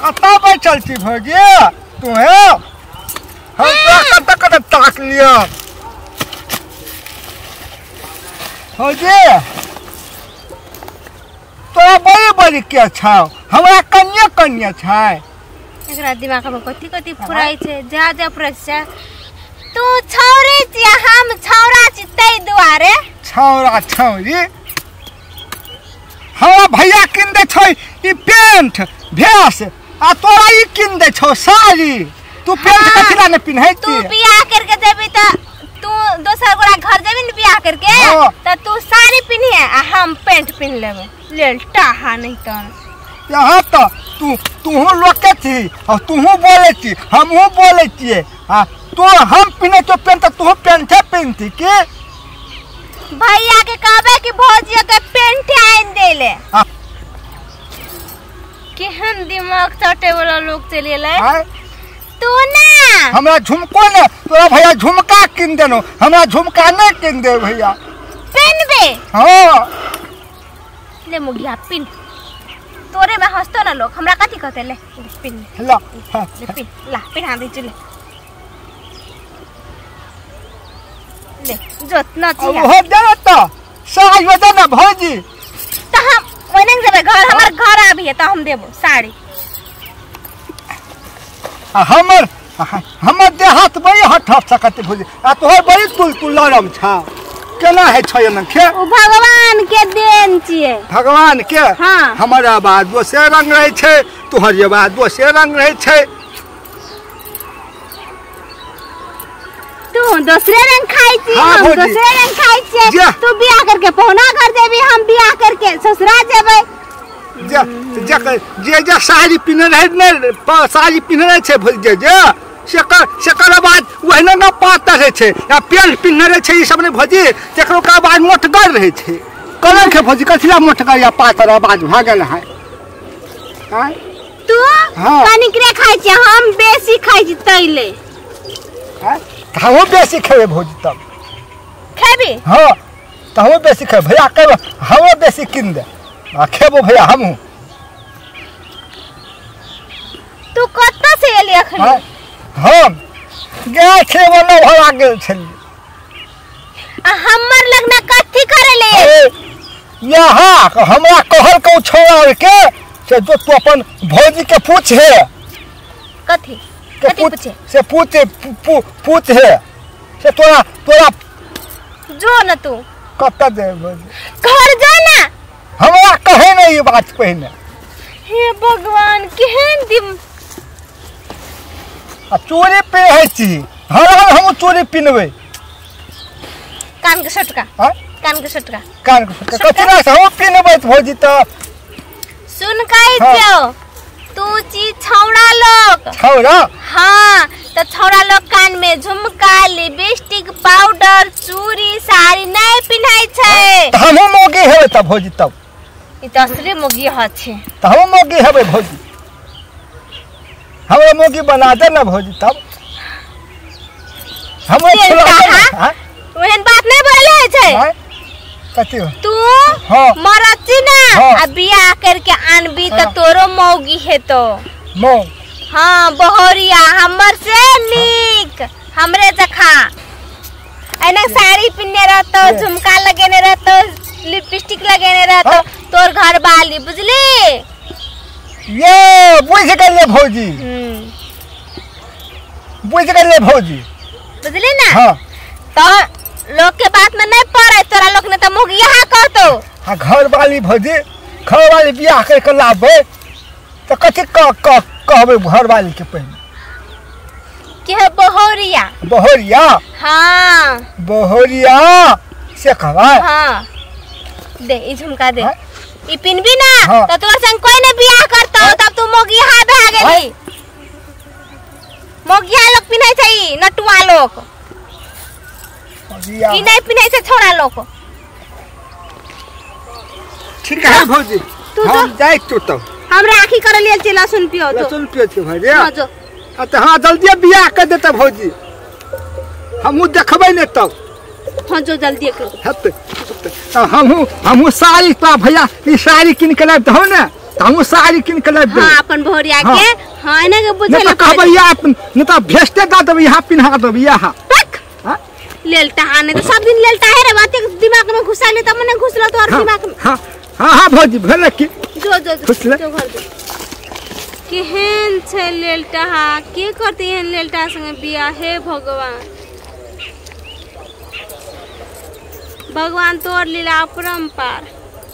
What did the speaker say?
आता बैठल छी भौजी तुम्हें हम तो कत ताक लिया भौजी तोरा बड़ी बड़ी क्या छाव हमरा कन्या कन्या छाय एकरा दिमाग में कथि कथि फुराई छे जा जा प्रश्न तू छौरी छी हम छौरा छी तै दुआरे छौरा छौरी हमरा भैया किन दे छै ई पेंट भेस आ तोरा ई किन दे छौ साड़ी तू पेंट कथिला ने पिन्है तू बियाह करके देबी त तू दोसर गोरा घर जेबी न बियाह करके त तू साड़ी पिन्हिए आ हम पेंट पिन लेबे लेल्टा हा नहीं त यहाँ तो तू लोके थी और तू बोले थी हमहू बोले छिए आ तो हम पिने तो पेंट तू पेंट पिनती के भैया के कहबे कि भौजी के पेंट आइन देले केहन दिमाग चटे वाला लोग चलेले तू ना हमरा झुमको ने तोरा भैया झुमका किन देनो हमरा झुमका नहीं किन दे भैया पिनबे हां ले मुगिया पिन तोरे में हंसतो ना लोग हमरा कथि कहते ले पिन ला पिन ला पिन हां दे चले ले जोतना चाहिए हो जाना तो साड़ी बता ना भौजी त हम ओने जेबे घर हमर घर आबी है त हम देबो साड़ी हमर देहात बड़ी हट सकत भौजी आ तोहर बड़ी तुल लरम छा केना है छै न खे ओ भगवान के देन छिए भगवान के हां हमरा बात दोसर रंग रहे छै तोहर ये बात दोसर रंग रहे छै तू दूसरे रंग खाई छी हम दूसरे रंग खाई छी तू बियाह करके पहुना कर देबी हम बियाह करके ससुरा जेबै जे साड़ी पिन्ह रहे ने साड़ी पिन्ह रहे छै भौजी जे सेकर बाद ओहने न पातर रहे छै या पेंट पिन्ह रहे छै ई सब ने भौजी तेकर का बाद मोटगर रहे छै कलर के भौजी कथिला मोटगर या पातर बाद भ गेल है तू कनिकरे खाई छी हम बेसी खाई छी तैले हमहू बेसी खेबे भौजी तब खेबी हां तहू बेसी खेबे भैया कहबो हमहू बेसी किन दे आ खेबो भैया हमहू तू कत्ता से एली अखनी हम गाय खेबो न भरा गेल छली आ हमर लगना कथि करे ले यहाँ हमरा कहल को छोड़ा के से जो तू अपन भौजी के पूछ है कथि कथि पूछे से पूछ है से तोरा जो न तू कत्ता दे भौजी घर जा ना हमरा कहे नहीं ये बात पहले हे भगवान केहन दिम आ चोरी पे है छी हम चोरी पिनबे कान के सटका कान के सटका कचरा से हम पिनबे भौजी त सुन कहि दियो तू ची छौड़ा लोग छौड़ा हां त छौड़ा लोग कान में झुमका लिपस्टिक पाउडर चूड़ी साड़ी नहीं पिन्हाई छै त हम मोगी हेबे त भौजी तब ई त असली मोगी ह छै त हम मोगी हेबे भौजी हमरा मोगी बना दे ना भौजी तब हम ओहन बात नहीं बोले छै कथि तू मरची ना आ बियाह करके आनबी त तोरो मौगी है तो मौ हां बहरिया हमर से नीक हमरे जखा एने साड़ी पिन्ने रहतो झुमका लगेने रहतो लिपस्टिक लगेने रहतो तोर घर वाली बुझली ये बुझ गेले भौजी बुझ गेले भौजी बुझली ना हां तो लोग के बात में नहीं पड़े तोरा लोग ने त मुगिया कहतो हां घर वाली भौजी घर वाली बियाह करके लाबे त कथि कहबे घर वाली के पहले के है बहरिया बहरिया हां बहरिया से कहबा हां दे ई झुमका दे ई पिनबी ना त तोर संग कोई ने बियाह करतो तब तू मोगिया भा गेली मोगिया लोग पिनै छै नटुआ लोग ई नहीं पिनै छै छोड़ा लोग ठीक है भौजी हम जाई तो हमरा आखी कर लेल छै लहसुन पियो तो लहसुन पियो के भाई रे हां जो हां जल्दी बियाह कर देता भौजी हमहू देखबै ने तब हां जो जल्दी कर हमहू साड़ी पा भैया ई साड़ी किन के लाब दहो ना हमू साड़ी किन के ले दे हाँ अपन भोरिया हाँ। के हाँ एना के नहीं बुझल तो कहबै या नहीं तो भेजते दा देबै यहाँ पिन्हा देबै यहाँ हाँ लेलता हाने तो सब दिन लेलता है रे बात दिमाग में घुसा ले तब मने घुसला तो और दिमाग में हाँ हाँ हाँ भौजी भेले की जो जो घुस ले। जो घर जो केहन छै लेलता हा के करते हन लेलता संगे बियाह हे भगवान भगवान तोर लीला अपरंपार।